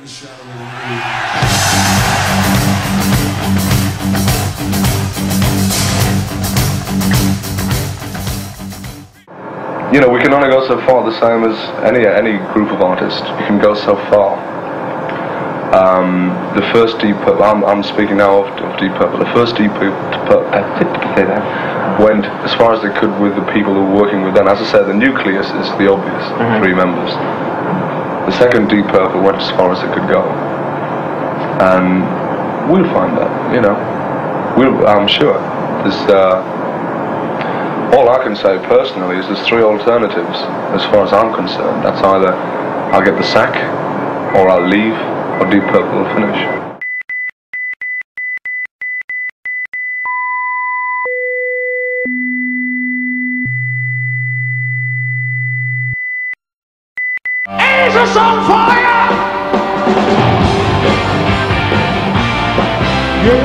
You know, we can only go so far, the same as any group of artists. You can go so far. The first Deep Purple, I'm speaking now of Deep Purple, the first Deep Purple went as far as they could with the people who were working with them. As I said, the nucleus is the obvious, three members. The second Deep Purple went as far as it could go. And we'll find that, you know. I'm sure. All I can say personally is there's three alternatives as far as I'm concerned. That's either I'll get the sack, or I'll leave, or Deep Purple will finish. Jesus on fire! Yeah,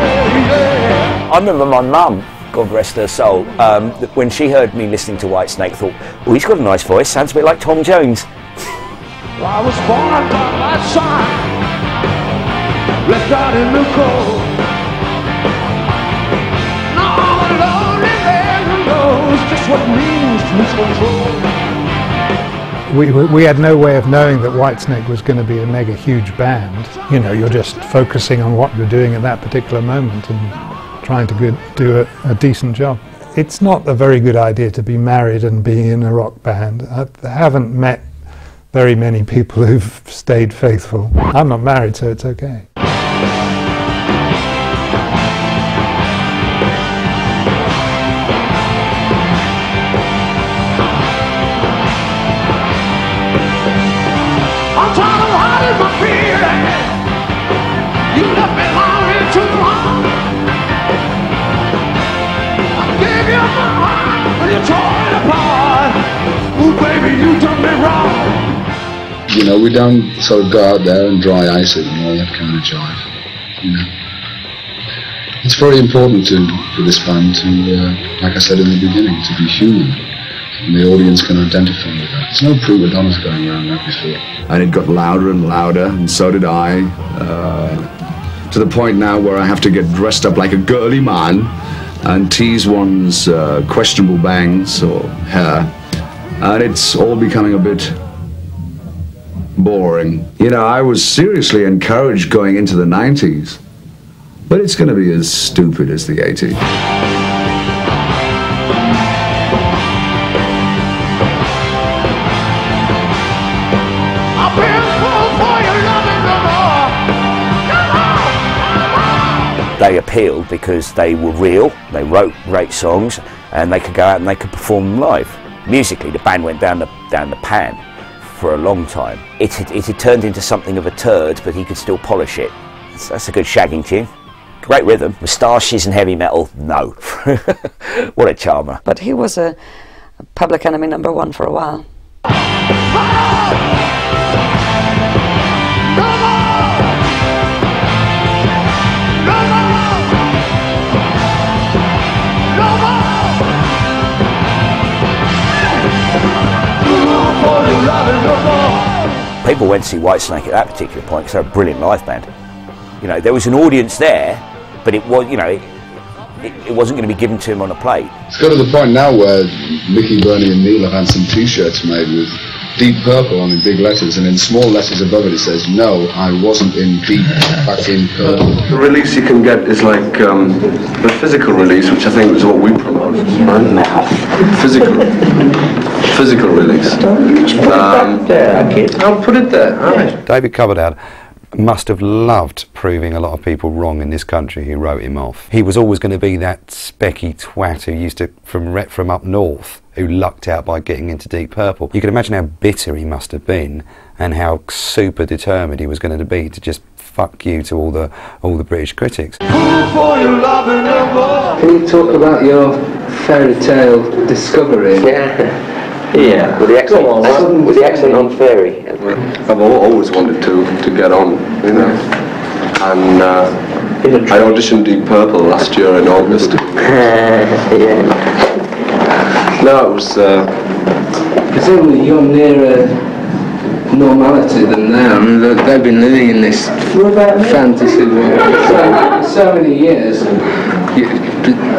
yeah. I remember my mum, God rest her soul, when she heard me listening to Whitesnake, thought, oh, he's got a nice voice, sounds a bit like Tom Jones. Well, I was born by my side, left out in the cold. No lonely man who knows just what it means to lose control. We had no way of knowing that Whitesnake was going to be a mega huge band. You know, you're just focusing on what you're doing at that particular moment and trying to do a decent job. It's not a very good idea to be married and be in a rock band. I haven't met very many people who've stayed faithful. I'm not married, so it's okay. I'm tired of hiding my feelings. You left me longing too long. I gave you my heart, but you tore it apart. Ooh, baby, you done me wrong. You know, we don't sort of go out there and dry ice it and all that kind of jive. You know, it's very important for this band to, like I said in the beginning, to be human, and the audience can identify with that. There's no prima donnas going around like before. And it got louder and louder, and so did I, to the point now where I have to get dressed up like a girly man and tease one's questionable bangs or hair, and it's all becoming a bit boring. You know, I was seriously encouraged going into the 90s, but it's going to be as stupid as the 80s. They appealed because they were real, they wrote great songs, and they could go out and they could perform them live. Musically, the band went down the pan for a long time. It had turned into something of a turd, but he could still polish it. That's a good shagging tune. Great rhythm. Moustaches and heavy metal, no. What a charmer. But he was a public enemy #1 for a while. People went to see Whitesnake at that particular point because they're a brilliant live band. You know, there was an audience there, but it was, you know, it wasn't going to be given to him on a plate. It's got to the point now where Mickey, Bernie and Neil have had some t-shirts made with Deep Purple on in big letters, and in small letters above it it says, "No, I wasn't in Deep, back in Purple." The release you can get is like the physical release, which I think is what we promote, right? Physical release. I'll put it there. All right. David Coverdale must have loved proving a lot of people wrong in this country who wrote him off. He was always going to be that specky twat who used to, from up north, who lucked out by getting into Deep Purple. You can imagine how bitter he must have been and how super determined he was going to be to just fuck you to all the British critics. Can you talk about your fairy tale discovery? Yeah, with the accent on fairy. I've always wanted to get on, you know, and I auditioned Deep Purple last year in August. Yeah. No, it was. Presumably you're near normality than they are. I mean, they've been living in this fantasy for so many years.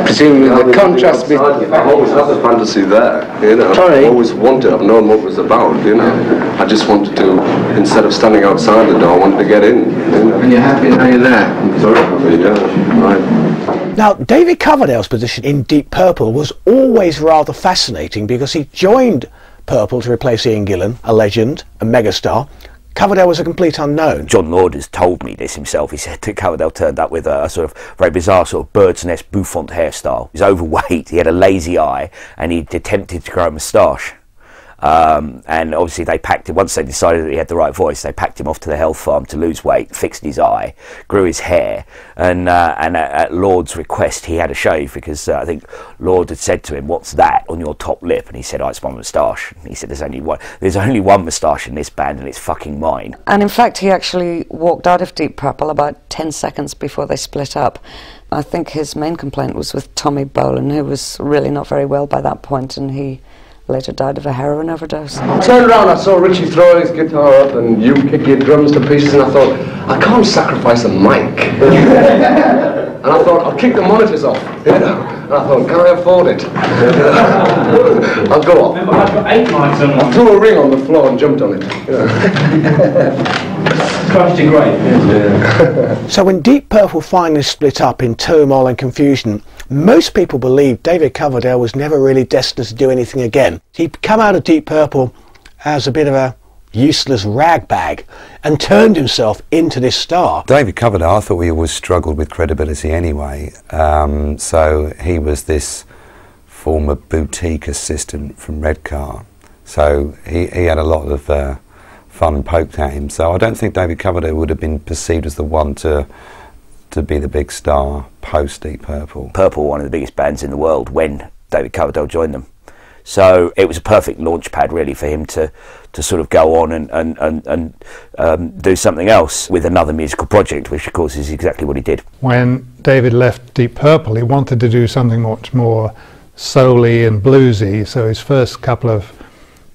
Presumably the contrast between... I've always had the fantasy there, you know. I've always wanted, I've known what it was about, you know. I just wanted to, instead of standing outside the door, I wanted to get in. You know? And you're happy now you're there? I'm very happy, yeah, right. Now, David Coverdale's position in Deep Purple was always rather fascinating because he joined Purple to replace Ian Gillan, a legend, a megastar. Coverdale was a complete unknown. John Lord has told me this himself. He said that Coverdale turned up with a sort of very bizarre sort of bird's nest bouffant hairstyle. He was overweight, he had a lazy eye, and he'd attempted to grow a moustache. And obviously they packed him, once they decided that he had the right voice, they packed him off to the health farm to lose weight, fixed his eye, grew his hair, and at Lord's request he had a shave because I think Lord had said to him, "What's that on your top lip?" And he said, "Oh, it's my moustache." And he said, there's only one moustache in this band and it's fucking mine. And in fact he actually walked out of Deep Purple about 10 seconds before they split up. I think his main complaint was with Tommy Bolin, who was really not very well by that point, and he later died of a heroin overdose. I turned around, I saw Richie throw his guitar up and you kick your drums to pieces, and I thought, I can't sacrifice a mic. And I thought, I'll kick the monitors off, you know. And I thought, can I afford it? I'll go off. I threw a ring on the floor and jumped on it. You know. So when Deep Purple finally split up in turmoil and confusion, most people believed David Coverdale was never really destined to do anything again. He'd come out of Deep Purple as a bit of a useless ragbag and turned himself into this star. David Coverdale, I thought he always struggled with credibility anyway. So he was this former boutique assistant from Redcar. So he had a lot of fun poked at him. So I don't think David Coverdale would have been perceived as the one to be the big star post Deep Purple. Purple, one of the biggest bands in the world when David Coverdale joined them. So it was a perfect launch pad really for him to sort of go on and do something else with another musical project, which of course is exactly what he did. When David left Deep Purple, he wanted to do something much more soul-y and bluesy, so his first couple of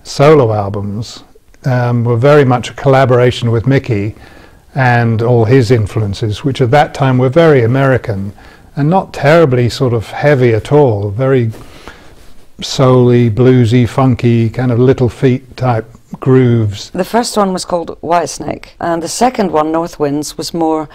solo albums were very much a collaboration with Mickey and all his influences, which at that time were very American and not terribly sort of heavy at all, very soul-y, bluesy, funky, kind of Little Feat type grooves. The first one was called Whitesnake, and the second one, North Winds, was more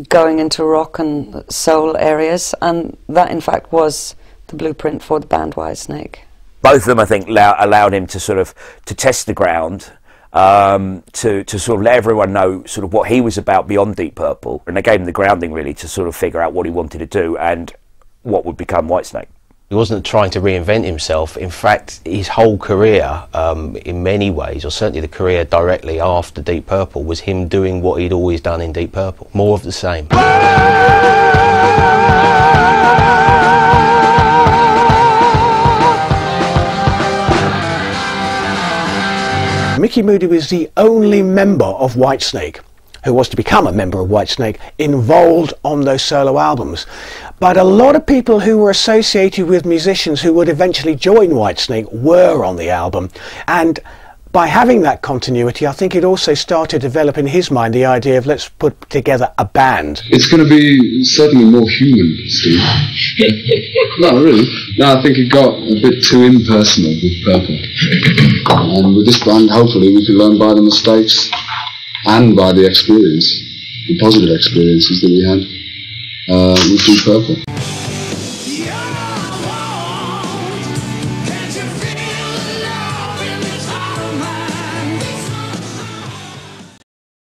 going into rock and soul areas, and that in fact was the blueprint for the band Whitesnake. Both of them, I think, allowed him to sort of to test the ground, to sort of let everyone know sort of what he was about beyond Deep Purple, and they gave him the grounding really to sort of figure out what he wanted to do and what would become Whitesnake. He wasn't trying to reinvent himself. In fact, his whole career, in many ways, or certainly the career directly after Deep Purple, was him doing what he'd always done in Deep Purple. More of the same. Mickey Moody was the only member of Whitesnake who was to become a member of Whitesnake involved on those solo albums. But a lot of people who were associated with musicians who would eventually join Whitesnake were on the album, and by having that continuity I think it also started to develop in his mind the idea of let's put together a band. It's going to be certainly more human, Steve. No, really. No, I think it got a bit too impersonal with Purple. And with this band, hopefully we can learn by the mistakes and by the experience, the positive experiences that we had with Deep Purple.